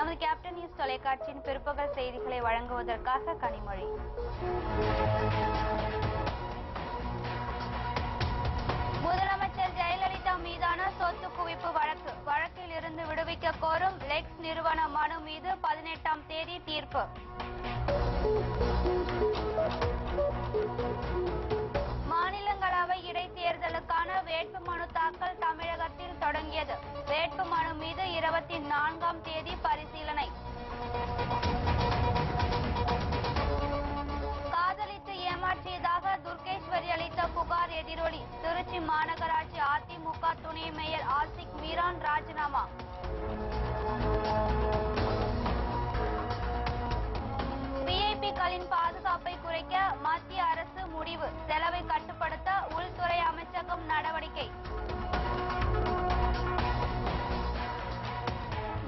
நமது captain news தொலைக்காட்சியின் பிற்பகல் செய்திகளை வழங்குவதற்காக கனிமொழி. முதலமைச்சர் ஜெயலலிதா மீதான சொத்து குவிப்பு வழக்கில் இருந்து விடுவிக்க கோரும் லெக்ஸ் நிறுவன மனு மீது 18ஆம் தேதி தீர்ப்பு. மாநிலங்களவை இடைத்தேர்தலுக்கான வேட்புமனு தாக்கல் தமிழகத்தில் தொடங்கியது. வேட்புமனு மீது 24ஆம் தேதி பரிசீலனை. காதலித்து ஏமாற்றியதாக துர்கேஸ்வரி அளித்த புகார் எதிரொலி. திருச்சி மாநகராட்சி அதிமுக துணை மேயர் ஆசிக் மீரான் ராஜினாமா. விஐபிக்களின் பாதுகாப்பை குறைக்க மத்திய அரசு முடிவு. செலவை கட்டுப்படுத்த உள்துறை அமைச்சகம் நடவடிக்கை.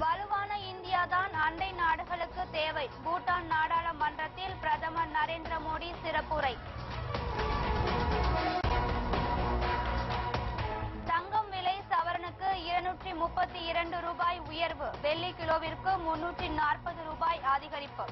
வலுவான இந்தியாதான் அண்டை நாடுகளுக்கு தேவை. பூட்டான் நாடாளுமன்றத்தில் பிரதமர் நரேந்திர மோடி சிறப்புரை. தங்கம் விலை சவரனுக்கு 232 ரூபாய் உயர்வு. வெள்ளி கிலோவிற்கு 340 ரூபாய் அதிகரிப்பு.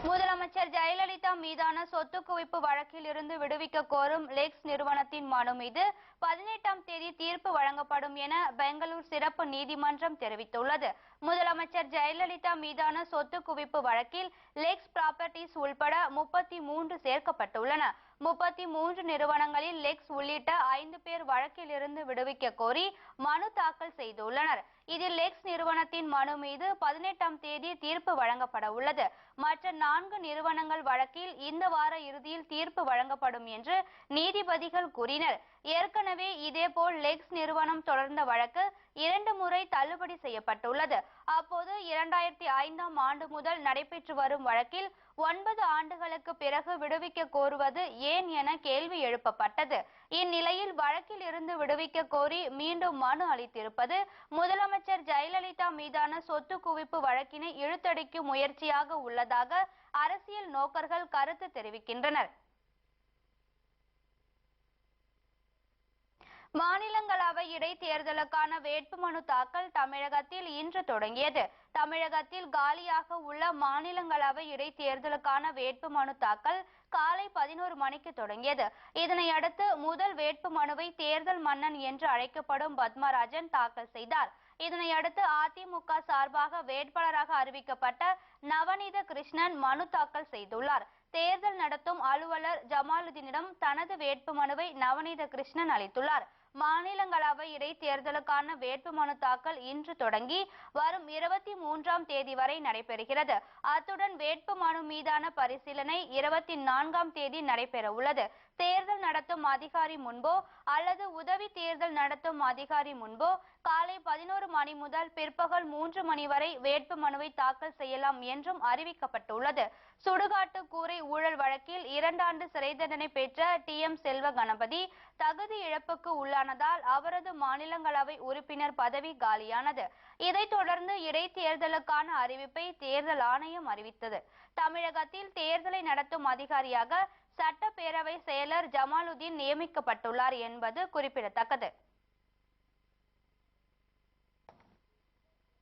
முதலமைச்சர் ஜெயலலிதா மீதான சொத்து குவிப்பு வழக்கில் இருந்து விடுவிக்க கோரும் லெக்ஸ் நிறுவனத்தின் மனு மீது 18ஆம் தேதி தீர்ப்பு வழங்கப்படும் என பெங்களூர் சிறப்பு நீதிமன்றம் தெரிவித்துள்ளது. முதலமைச்சர் ஜெயலலிதா மீதான சொத்து குவிப்பு வழக்கில் லெக்ஸ் ப்ராப்பர்ட்டிஸ் உள்பட 33 சேர்க்கப்பட்டுள்ளன. 33 நிறுவனங்களில் லெக்ஸ் உள்ளிட்ட 5 பேர் வழக்கில் இருந்து விடுவிக்க கோரி மனு தாக்கல் செய்துள்ளனர். இதில் லெக்ஸ் நிறுவனத்தின் மனு மீது 18ஆம் தேதி தீர்ப்பு வழங்கப்பட உள்ளது. மற்ற 4 நிறுவனங்கள் வழக்கில் இந்த வார இறுதியில் தீர்ப்பு வழங்கப்படும் என்று நீதிபதிகள் கூறினர். ஏற்கனவே இதேபோல் லெக்ஸ் நிறுவனம் தொடர்ந்த வழக்கு 2 முறை தள்ளுபடி செய்யப்பட்டுள்ளது. அப்போது 2005ஆம் ஆண்டு முதல் நடைபெற்று வரும் வழக்கில் 9 ஆண்டுகளுக்கு பிறகு விடுவிக்க கோருவது ஏன் என கேள்வி எழுப்பப்பட்டது. இந்நிலையில் வழக்கில் இருந்து விடுவிக்க கோரி மீண்டும் மனு அளித்திருப்பது முதலமைச்சர் ஜெயலலிதா மீதான சொத்து குவிப்பு வழக்கினை இழுத்தடிக்கும் முயற்சியாக உள்ளதாக அரசியல் நோக்கர்கள் கருத்து தெரிவிக்கின்றனர். மாநிலங்களவை இடைத்தேர்தலுக்கான வேட்புமனு தாக்கல் தமிழகத்தில் இன்று தொடங்கியது. தமிழகத்தில் காலியாக உள்ள மாநிலங்களவை இடைத்தேர்தலுக்கான வேட்புமனு தாக்கல் காலை 11 மணிக்கு தொடங்கியது. இதனையடுத்து முதல் வேட்புமனுவை தேர்தல் மன்னன் என்று அழைக்கப்படும் பத்மராஜன் தாக்கல் செய்தார். இதனையடுத்து அதிமுக சார்பாக வேட்பாளராக அறிவிக்கப்பட்ட நவநீத கிருஷ்ணன் மனு தாக்கல் செய்துள்ளார். தேர்தல் நடத்தும் அலுவலர் ஜமாலுதீனிடம் தனது வேட்புமனுவை நவநீத கிருஷ்ணன் அளித்துள்ளார். மாநிலங்களவை இடைத்தேர்தலுக்கான வேட்புமனு தாக்கல் இன்று தொடங்கி வரும் 23ஆம் தேதி வரை நடைபெறுகிறது. அத்துடன் வேட்புமனு மீதான பரிசீலனை 24ஆம் தேதி நடைபெற உள்ளது. தேர்தல் நடத்தும் அதிகாரி முன்போ அல்லது உதவி தேர்தல் நடத்தும் அதிகாரி முன்போ காலை 11 மணி முதல் பிற்பகல் 3 மணி வரை வேட்புமனுவை தாக்கல் செய்யலாம் என்றும் அறிவிக்கப்பட்டுள்ளது. சுடுகாட்டு கூரை ஊழல் வழக்கில் 2 ஆண்டு சிறை தண்டனை பெற்ற TM செல்வ கணபதி தகுதி இழப்புக்கு உள்ளானதால் அவரது மாநிலங்களவை உறுப்பினர் பதவி காலியானது. இதைத் தொடர்ந்து இடைத்தேர்தலுக்கான அறிவிப்பை தேர்தல் ஆணையம் அறிவித்தது. தமிழகத்தில் தேர்தலை நடத்தும் அதிகாரியாக சட்டப்பேரவை செயலர் ஜமாலுதீன் நியமிக்கப்பட்டுள்ளார் என்பது குறிப்பிடத்தக்கது.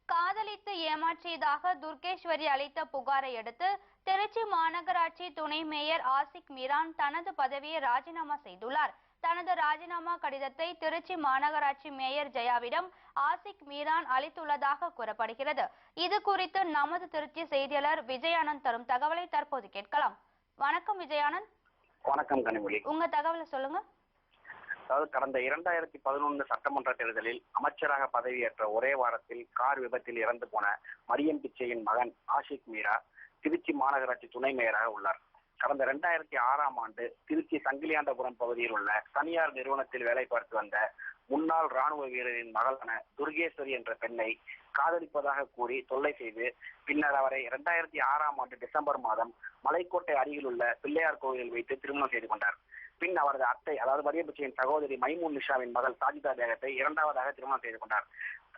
காதலித்து ஏமாற்றியதாக துர்கேஸ்வரி அளித்த புகாரை அடுத்து திருச்சி மாநகராட்சி துணை மேயர் ஆசிக் மீரான் தனது பதவியை ராஜினாமா செய்துள்ளார். தனது ராஜினாமா கடிதத்தை திருச்சி மாநகராட்சி மேயர் ஜெயாவிடம் ஆசிக் மீரான் அளித்துள்ளதாக கூறப்படுகிறது. இது குறித்து நமது திருச்சி செய்தியாளர் விஜயானந்த் தரும் தகவலை தற்போது கேட்கலாம். வணக்கம் விஜயானந்த். வணக்கம் கனிமொழி. உங்க தகவலை சொல்லுங்க. அதாவது கடந்த 2011 சட்டமன்ற தேர்தலில் அமைச்சராக பதவியேற்ற ஒரே வாரத்தில் கார் விபத்தில் இறந்து போன மரியம் பிச்சையின் மகன் ஆஷிக் மீரா திருச்சி மாநகராட்சி துணை மேயராக உள்ளார். கடந்த 2006ஆம் ஆண்டு திருச்சி சங்கிலியாண்டபுரம் பகுதியில் உள்ள தனியார் நிறுவனத்தில் வேலை பார்த்து வந்த முன்னாள் ராணுவ வீரரின் மகளான துர்கேஸ்வரி என்ற பெண்ணை காதலிப்பதாக கூறி தொல்லை செய்து பின்னர் அவரை 2006ஆம் ஆண்டு டிசம்பர் மாதம் மலைக்கோட்டை அருகில் உள்ள பிள்ளையார் கோவிலில் வைத்து திருமணம் செய்து கொண்டார். பின் அவரது அத்தை அதாவது மரியம் பிச்சையின் சகோதரி மைமூன் நிஷாவின் மகள் சாஜிதா பேகத்தை இரண்டாவதாக திருமணம் செய்து கொண்டார்.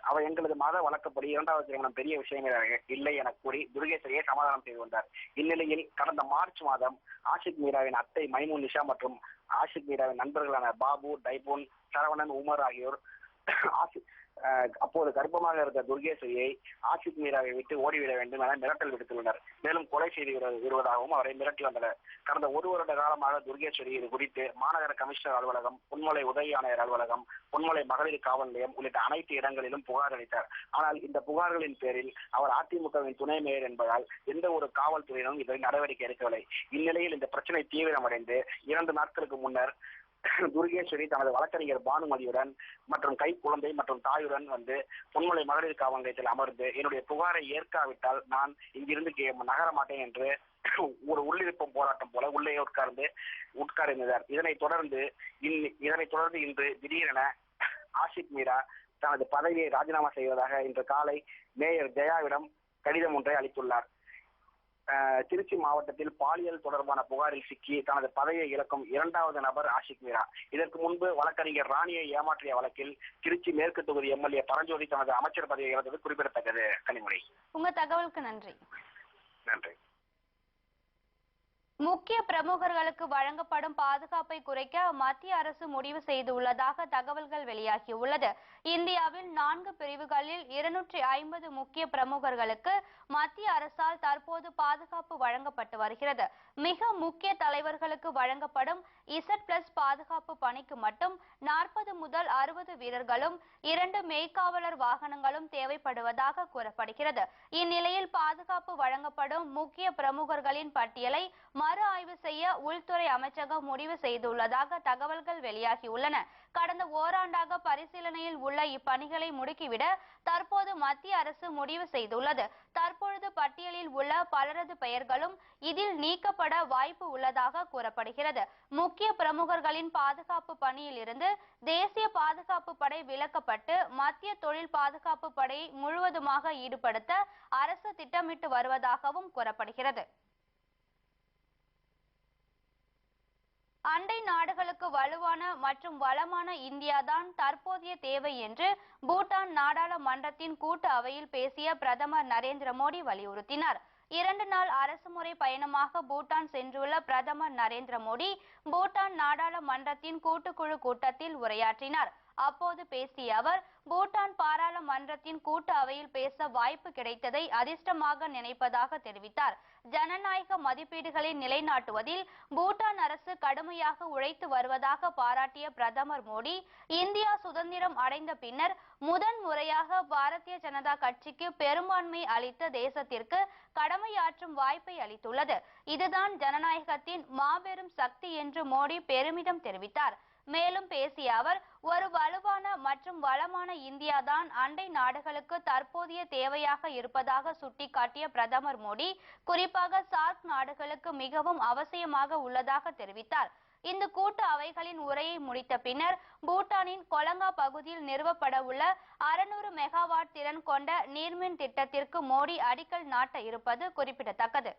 அவர் எங்களது மத வழக்கப்படி இரண்டாவது திருமணம் பெரிய விஷயங்கள் இல்லை என கூறி துர்கேஸ்வரியை சமாதானம் செய்து வந்தார். இந்நிலையில் கடந்த மார்ச் மாதம் ஆஷிக் மீராவின் அத்தை மைமூன் நிஷா மற்றும் ஆஷிக் மீராவின் நண்பர்களான பாபு, டைபூன், சரவணன், உமர் ஆகியோர் அப்போது கர்ப்பமாக இருந்த துர்கேஸ்வரியை ஆஷிக் மீராவை விட்டு ஓடிவிட வேண்டும் என மிரட்டல் விடுத்துள்ளனர். மேலும் கொலை செய்து வருவதாகவும் அவரை மிரட்டி வந்தனர். கடந்த ஒரு வருட காலமாக துர்கேஸ்வரி இது குறித்து மாநகர கமிஷனர் அலுவலகம், பொன்மலை உதவி ஆணையர் அலுவலகம், பொன்மலை மகளிர் காவல் நிலையம் உள்ளிட்ட அனைத்து இடங்களிலும் புகார் அளித்தார். ஆனால் இந்த புகார்களின் பேரில் அவர் அதிமுகவின் துணை மேயர் என்பதால் எந்த ஒரு காவல்துறையினரும் இதை நடவடிக்கை எடுக்கவில்லை. இந்நிலையில் இந்த பிரச்சனை தீவிரமடைந்து 2 நாட்களுக்கு முன்னர் துர்கேஸ்வரி தனது வழக்கறிஞர் பானுமதியுடன் மற்றும் கை குழந்தை மற்றும் தாயுடன் வந்து பொன்மலை மகளிர் காவல் நிலையத்தில் அமர்ந்து என்னுடைய புகாரை ஏற்காவிட்டால் நான் இங்கிருந்து நகர மாட்டேன் என்று ஒரு உள்ளிருப்பும் போராட்டம் போல உள்ளே உட்கார்ந்தார். இதனைத் தொடர்ந்து இன்று திடீரென ஆஷிக் மீரா தனது பதவியை ராஜினாமா செய்வதாக இன்று காலை மேயர் ஜெயாவிடம் கடிதம் ஒன்றை அளித்துள்ளார். திருச்சி மாவட்டத்தில் பாலியல் தொடர்பான புகாரில் சிக்கி தனது பதவியை இழக்கும் 2வது நபர் ஆஷிக் மீரா. இதற்கு முன்பு வழக்கறிஞர் ராணியை ஏமாற்றிய வழக்கில் திருச்சி மேற்கு தொகுதி எம்எல்ஏ பரஞ்சோதி தனது அமைச்சர் பதவியை இழந்தது குறிப்பிடத்தக்கது. கனிமொழி, உங்க தகவலுக்கு நன்றி. நன்றி. முக்கிய பிரமுகர்களுக்கு வழங்கப்படும் பாதுகாப்பை குறைக்க மத்திய அரசு முடிவு செய்துள்ளதாக தகவல்கள் வெளியாகியுள்ளது. இந்தியாவில் 4 பிரிவுகளில் 250 முக்கிய பிரமுகர்களுக்கு மத்திய அரசால் தற்போது பாதுகாப்பு வழங்கப்பட்டு வருகிறது. மிக முக்கிய தலைவர்களுக்கு வழங்கப்படும் Z+ பாதுகாப்பு பணிக்கு மட்டும் 40 முதல் 60 வீரர்களும் 2 மெய்காவலர் வாகனங்களும் தேவைப்படுவதாக கூறப்படுகிறது. இந்நிலையில் பாதுகாப்பு வழங்கப்படும் முக்கிய பிரமுகர்களின் பட்டியலை மறு ஆய்வு செய்ய உள்துறை அமைச்சகம் முடிவு செய்துள்ளதாக தகவல்கள் வெளியாகியுள்ளன. கடந்த ஓராண்டாக பரிசீலனையில் உள்ள இப்பணிகளை முடுக்கிவிட தற்போது மத்திய அரசு முடிவு செய்துள்ளது. தற்பொழுது பட்டியலில் உள்ள பலரது பெயர்களும் இதில் நீக்கப்பட வாய்ப்பு உள்ளதாக கூறப்படுகிறது. முக்கிய பிரமுகர்களின் பாதுகாப்பு பணியில் இருந்து தேசிய பாதுகாப்பு படை விலக்கப்பட்டு மத்திய தொழில் பாதுகாப்பு படையை முழுவதுமாக ஈடுபடுத்த அரசு திட்டமிட்டு வருவதாகவும் கூறப்படுகிறது. அண்டை நாடுகளுக்கு வலுவான மற்றும் வளமான இந்தியாதான் தற்போதைய தேவை என்று பூட்டான் நாடாளுமன்றத்தின் கூட்டு அவையில் பேசிய பிரதமர் நரேந்திர மோடி வலியுறுத்தினார். 2 நாள் அரசுமுறை பயணமாக பூட்டான் சென்றுள்ள பிரதமர் நரேந்திர மோடி பூட்டான் நாடாளுமன்றத்தின் கூட்டுக்குழு கூட்டத்தில் உரையாற்றினார். அப்போது பேசிய அவர், பூட்டான் பாராளுமன்றத்தின் கூட்டு அவையில் பேச வாய்ப்பு கிடைத்ததை அதிர்ஷ்டமாக நினைப்பதாக தெரிவித்தார். ஜனநாயக மதிப்பீடுகளை நிலைநாட்டுவதில் பூட்டான் அரசு கடுமையாக உழைத்து வருவதாக பாராட்டிய பிரதமர் மோடி, இந்தியா சுதந்திரம் அடைந்த பின்னர் முதன் முறையாக பாரதிய ஜனதா கட்சிக்கு பெரும்பான்மை அளித்த தேசத்திற்கு கடமையாற்றும் வாய்ப்பை அளித்துள்ளது. இதுதான் ஜனநாயகத்தின் மாபெரும் சக்தி என்று மோடி பெருமிதம் தெரிவித்தார். மேலும் பேசிய அவர், ஒரு வலுவான மற்றும் வளமான இந்தியாதான் அண்டை நாடுகளுக்கு தற்போதைய தேவையாக இருப்பதாக சுட்டிக்காட்டிய பிரதமர் மோடி, குறிப்பாக சார்க் நாடுகளுக்கு மிகவும் அவசியமாக உள்ளதாக தெரிவித்தார். இந்த கூட்டு அவைகளின் உரையை முடித்த பின்னர் பூட்டானின் கொலங்கா பகுதியில் நிறுவப்பட உள்ள 600 மெகாவாட் திறன் கொண்ட நீர்மின் திட்டத்திற்கு மோடி அடிக்கல் நாட்ட இருப்பது குறிப்பிடத்தக்கது.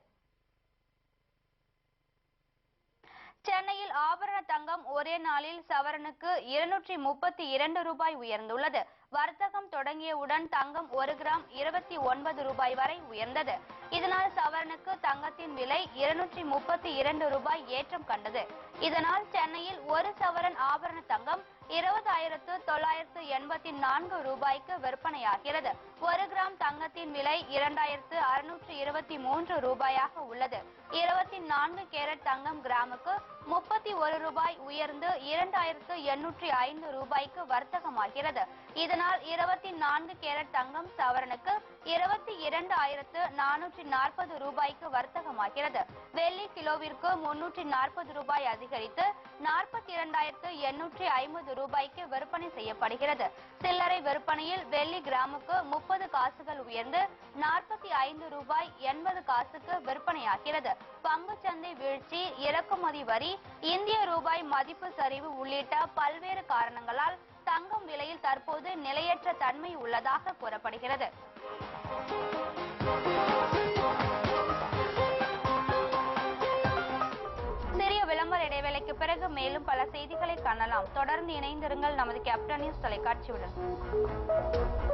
சென்னையில் ஆபரண தங்கம் ஒரே நாளில் சவரனுக்கு 232 ரூபாய் உயர்ந்துள்ளது. வர்த்தகம் தொடங்கியவுடன் தங்கம் 1 கிராம் 29 ரூபாய் வரை உயர்ந்தது. இதனால் சவரனுக்கு தங்கத்தின் விலை 232 ரூபாய் ஏற்றம் கண்டது. இதனால் சென்னையில் 1 சவரன் ஆபரண தங்கம் 20,984 ரூபாய்க்கு விற்பனையாகிறது. 1 கிராம் தங்கத்தின் விலை 2,623 ரூபாயாக உள்ளது. 24 கேரட் தங்கம் கிராமுக்கு 31 ரூபாய் உயர்ந்து 2,805 ரூபாய்க்கு வர்த்தகமாகிறது. இதனால் 24 கேரட் தங்கம் சவரனுக்கு 22,440 ரூபாய்க்கு வர்த்தகமாகிறது. வெள்ளி கிலோவிற்கு 340 ரூபாய் அதிகரித்து 42,850 ரூபாய்க்கு விற்பனை செய்யப்படுகிறது. சில்லறை விற்பனையில் வெள்ளி கிராமுக்கு 30 காசுகள் உயர்ந்து 45 ரூபாய் 80 காசுக்கு விற்பனையாகிறது. பங்குச்சந்தை வீழ்ச்சி, இறக்குமதி வரி, இந்திய ரூபாய் மதிப்பு சரிவு உள்ளிட்ட பல்வேறு காரணங்களால் தங்கம் விலையில் தற்போது நிலையற்ற தன்மை உள்ளதாக கூறப்படுகிறது. சிறிய விளம்பர இடைவேளைக்கு பிறகு மேலும் பல செய்திகளை காணலாம். தொடர்ந்து இணைந்திருங்கள் நமது கேப்டன் நியூஸ் தொலைக்காட்சியுடன்.